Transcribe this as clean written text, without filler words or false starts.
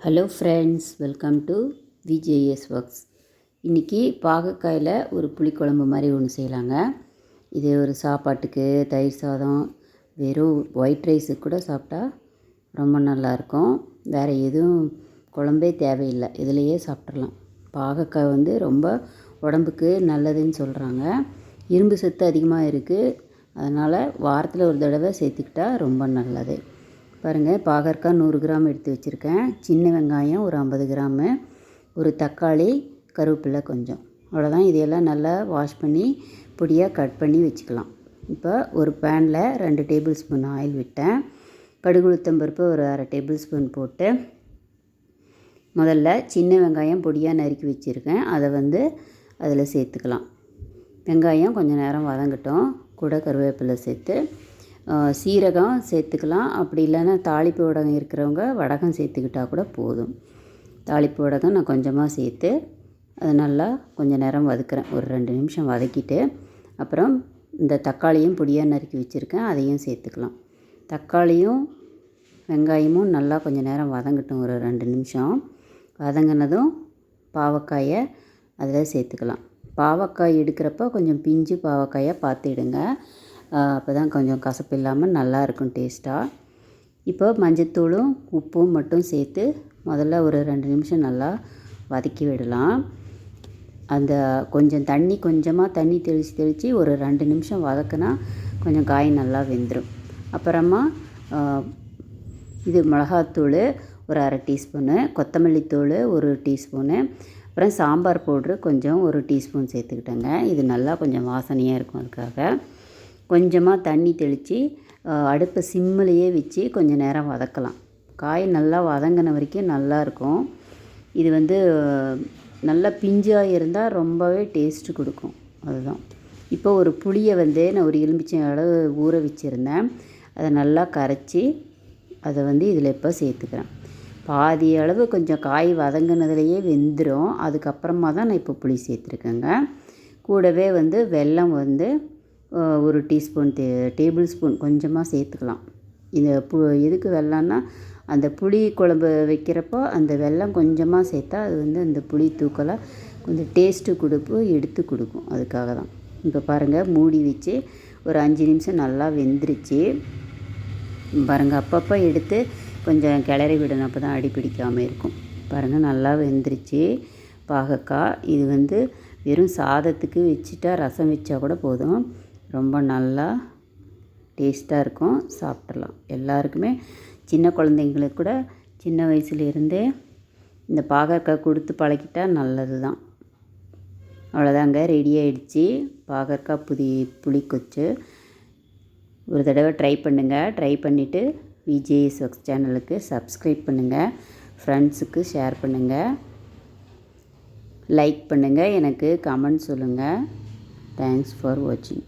Hello friends, welcome to VJS works. இன்றைக்கி பாகக்காயில் ஒரு புளிக்குழம்பு மாதிரி ஒன்று செய்யலாங்க. இது ஒரு சாப்பாட்டுக்கு, தயிர் சாதம், வெறும் ஒயிட் ரைஸுக்கு கூட சாப்பிட்டா ரொம்ப நல்லாயிருக்கும். வேறு எதுவும் குழம்பே தேவையில்லை, இதிலையே சாப்பிட்றலாம். பாகக்காய் ரொம்ப உடம்புக்கு நல்லதுன்னு சொல்கிறாங்க. இரும்பு சத்து அதிகமாக இருக்குது. அதனால் வாரத்தில் ஒரு தடவை சேர்த்துக்கிட்டா ரொம்ப நல்லது. பாருங்கள், பாகற்காய் 100 கிராம் எடுத்து வச்சுருக்கேன். சின்ன வெங்காயம் ஒரு 50 கிராமு, ஒரு தக்காளி, கருவேப்பிலை கொஞ்சம், அவ்வளோதான். இதையெல்லாம் நல்லா வாஷ் பண்ணி பொடியாக கட் பண்ணி வச்சுக்கலாம். இப்போ ஒரு பேனில் 2 டேபிள் ஸ்பூன் ஆயில் விட்டேன். கடுகு உளுத்தம்பருப்பு ஒரு அரை டேபிள் ஸ்பூன் போட்டு முதல்ல சின்ன வெங்காயம் பொடியாக நறுக்கி வச்சுருக்கேன். அதை அதில் சேர்த்துக்கலாம். வெங்காயம் கொஞ்சம் நேரம் வதங்கட்டும். கூட கருவேப்பிலை சேர்த்து சீரகம் சேர்த்துக்கலாம். அப்படி இல்லைன்னா தாளிப்பு வடகம் இருக்கிறவங்க வடகம் சேர்த்துக்கிட்டால் கூட போதும். தாளிப்பு வடகம் நான் கொஞ்சமாக சேர்த்து அதை நல்லா கொஞ்சம் நேரம் வதக்குறேன். ஒரு 2 நிமிஷம் வதக்கிட்டு அப்புறம் இந்த தக்காளியும் பொடியாக நறுக்கி வச்சுருக்கேன், அதையும் சேர்த்துக்கலாம். தக்காளியும் வெங்காயமும் நல்லா கொஞ்சம் நேரம் வதங்கட்டும். ஒரு 2 நிமிஷம் வதங்கினதும் பாவக்காயை அதில் சேர்த்துக்கலாம். பாவக்காய் எடுக்கிறப்ப கொஞ்சம் பிஞ்சு பாவக்காயாக பார்த்து எடுங்க. அப்போ தான் கொஞ்சம் கசப்பு இல்லாமல் நல்லாயிருக்கும் டேஸ்ட்டாக. இப்போ மஞ்சத்தூளும் உப்பும் மட்டும் சேர்த்து முதல்ல ஒரு 2 நிமிஷம் நல்லா வதக்கி விடலாம். அந்த கொஞ்சமாக தண்ணி தெளித்து ஒரு 2 நிமிஷம் வதக்குனா கொஞ்சம் காய் நல்லா வெந்துடும். அப்புறமா இது மிளகாத்தூள் ஒரு அரை டீஸ்பூனு, கொத்தமல்லி தூள் ஒரு டீஸ்பூனு, அப்புறம் சாம்பார் பவுட்ரு கொஞ்சம் ஒரு டீஸ்பூன் சேர்த்துக்கிட்டேங்க. இது நல்லா கொஞ்சம் வாசனையாக இருக்கும். அதுக்காக கொஞ்சமாக தண்ணி தெளித்து அடுப்பை சிம்மிலையே வச்சு கொஞ்சம் நேரம் வதக்கலாம். காய் நல்லா வதங்கின வரைக்கும் நல்லாயிருக்கும். இது நல்லா பிஞ்சாக இருந்தால் ரொம்பவே டேஸ்ட்டு கொடுக்கும். அதுதான். இப்போ ஒரு புளியை நான் ஒரு எலுமிச்சை அளவு ஊற வச்சுருந்தேன். அதை நல்லா கரைச்சி அதை இதில் இப்போ சேர்த்துக்கிறேன். பாதி அளவு கொஞ்சம் காய் வதங்கினதுலையே வெந்துடும். அதுக்கப்புறமா தான் நான் இப்போ புளி சேர்த்துருக்கேங்க. கூடவே வெல்லம் ஒரு டீஸ்பூன் டேபிள் ஸ்பூன் கொஞ்சமாக சேர்த்துக்கலாம். இந்த எதுக்கு வெல்லம்னா, அந்த புளி குழம்பு வைக்கிறப்போ அந்த வெல்லம் கொஞ்சமாக சேர்த்தா அது அந்த புளி தூக்கலை கொஞ்சம் டேஸ்ட்டு எடுத்து கொடுக்கும். அதுக்காக தான். இப்போ பாருங்கள், மூடி வச்சு ஒரு 5 நிமிஷம் நல்லா வெந்துருச்சு. பாருங்கள், அப்பப்போ எடுத்து கொஞ்சம் கிளறி விடணும், அப்போ தான் அடி பிடிக்காமல் இருக்கும். பாருங்கள், நல்லா வெந்துருச்சு பாகக்காய். இது வெறும் சாதத்துக்கு வச்சுட்டா ரசம் வச்சா கூட போதும். ரொம்ப நல்லா டேஸ்ட்டாக இருக்கும். சாப்பிட்றலாம். எல்லாருக்குமே, சின்ன குழந்தைங்களுக்கு கூட சின்ன வயசுலேருந்தே இந்த பாகற்காய் கொடுத்து பழக்கிட்டா நல்லது தான். அவ்வளோதாங்க, ரெடி ஆகிடுச்சி பாகற்காய் புளிக்கொச்சு. ஒரு தடவை ட்ரை பண்ணுங்கள். ட்ரை பண்ணிவிட்டு விஜேஎஸ் ஒர்க்ஸ் சேனலுக்கு சப்ஸ்கிரைப் பண்ணுங்கள். ஃப்ரெண்ட்ஸுக்கு ஷேர் பண்ணுங்கள், லைக் பண்ணுங்கள், எனக்கு கமெண்ட் சொல்லுங்கள். தேங்க்ஸ் ஃபார் வாட்சிங்.